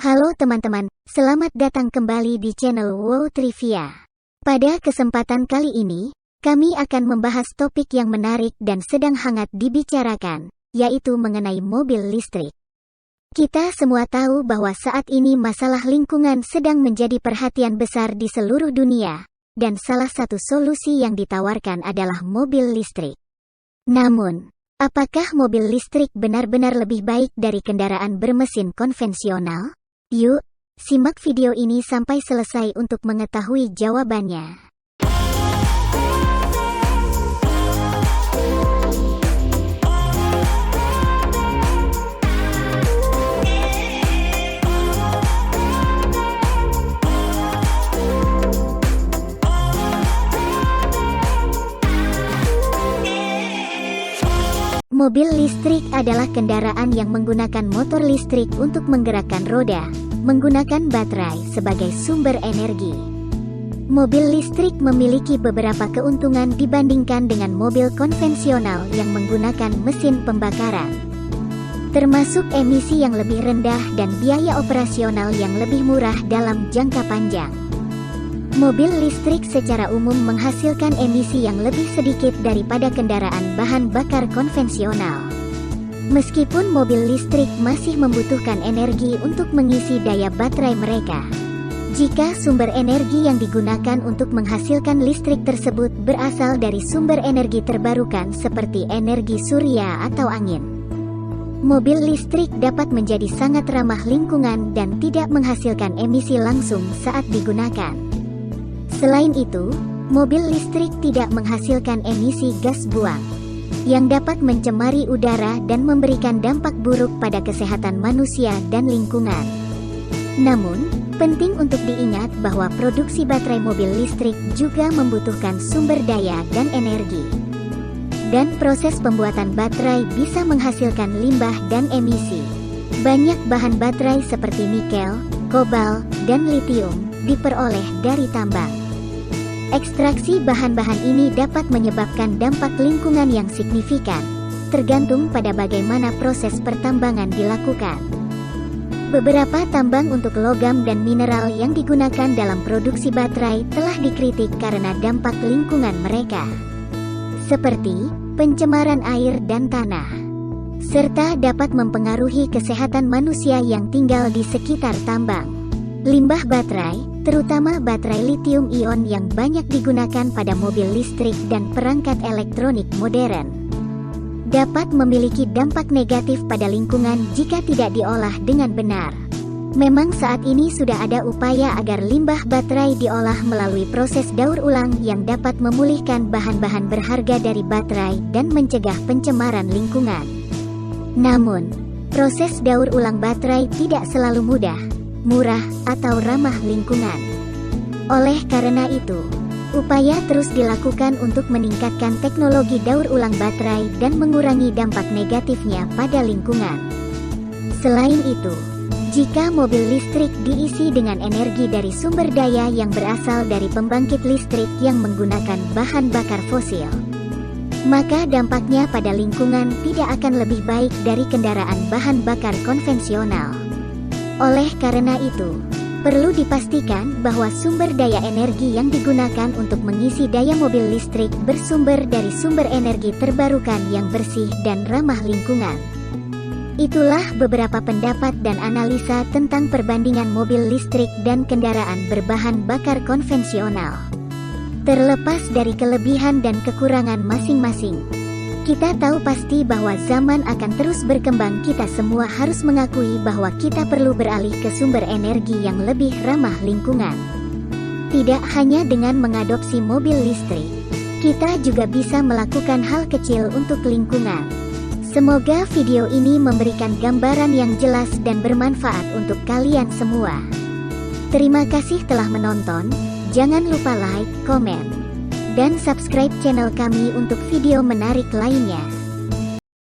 Halo teman-teman, selamat datang kembali di channel Wow Trivia. Pada kesempatan kali ini, kami akan membahas topik yang menarik dan sedang hangat dibicarakan, yaitu mengenai mobil listrik. Kita semua tahu bahwa saat ini masalah lingkungan sedang menjadi perhatian besar di seluruh dunia, dan salah satu solusi yang ditawarkan adalah mobil listrik. Namun, apakah mobil listrik benar-benar lebih baik dari kendaraan bermesin konvensional? Yuk, simak video ini sampai selesai untuk mengetahui jawabannya. Mobil listrik adalah kendaraan yang menggunakan motor listrik untuk menggerakkan roda, menggunakan baterai sebagai sumber energi. Mobil listrik memiliki beberapa keuntungan dibandingkan dengan mobil konvensional yang menggunakan mesin pembakaran, termasuk emisi yang lebih rendah dan biaya operasional yang lebih murah dalam jangka panjang. Mobil listrik secara umum menghasilkan emisi yang lebih sedikit daripada kendaraan bahan bakar konvensional. Meskipun mobil listrik masih membutuhkan energi untuk mengisi daya baterai mereka. Jika sumber energi yang digunakan untuk menghasilkan listrik tersebut berasal dari sumber energi terbarukan seperti energi surya atau angin, mobil listrik dapat menjadi sangat ramah lingkungan dan tidak menghasilkan emisi langsung saat digunakan. Selain itu, mobil listrik tidak menghasilkan emisi gas buang yang dapat mencemari udara dan memberikan dampak buruk pada kesehatan manusia dan lingkungan. Namun, penting untuk diingat bahwa produksi baterai mobil listrik juga membutuhkan sumber daya dan energi. Dan proses pembuatan baterai bisa menghasilkan limbah dan emisi. Banyak bahan baterai seperti nikel, kobalt, dan litium diperoleh dari tambang. Ekstraksi bahan-bahan ini dapat menyebabkan dampak lingkungan yang signifikan, tergantung pada bagaimana proses pertambangan dilakukan. Beberapa tambang untuk logam dan mineral yang digunakan dalam produksi baterai telah dikritik karena dampak lingkungan mereka, seperti pencemaran air dan tanah, serta dapat mempengaruhi kesehatan manusia yang tinggal di sekitar tambang. Limbah baterai, terutama baterai lithium-ion yang banyak digunakan pada mobil listrik dan perangkat elektronik modern, dapat memiliki dampak negatif pada lingkungan jika tidak diolah dengan benar. Memang saat ini sudah ada upaya agar limbah baterai diolah melalui proses daur ulang yang dapat memulihkan bahan-bahan berharga dari baterai dan mencegah pencemaran lingkungan. Namun, proses daur ulang baterai tidak selalu mudah, murah, atau ramah lingkungan. Oleh karena itu, upaya terus dilakukan untuk meningkatkan teknologi daur ulang baterai dan mengurangi dampak negatifnya pada lingkungan. Selain itu, jika mobil listrik diisi dengan energi dari sumber daya yang berasal dari pembangkit listrik yang menggunakan bahan bakar fosil, maka dampaknya pada lingkungan tidak akan lebih baik dari kendaraan bahan bakar konvensional. Oleh karena itu, perlu dipastikan bahwa sumber daya energi yang digunakan untuk mengisi daya mobil listrik bersumber dari sumber energi terbarukan yang bersih dan ramah lingkungan. Itulah beberapa pendapat dan analisa tentang perbandingan mobil listrik dan kendaraan berbahan bakar konvensional. Terlepas dari kelebihan dan kekurangan masing-masing, kita tahu pasti bahwa zaman akan terus berkembang. Kita semua harus mengakui bahwa kita perlu beralih ke sumber energi yang lebih ramah lingkungan. Tidak hanya dengan mengadopsi mobil listrik, kita juga bisa melakukan hal kecil untuk lingkungan. Semoga video ini memberikan gambaran yang jelas dan bermanfaat untuk kalian semua. Terima kasih telah menonton, jangan lupa like, komen, dan subscribe channel kami untuk video menarik lainnya.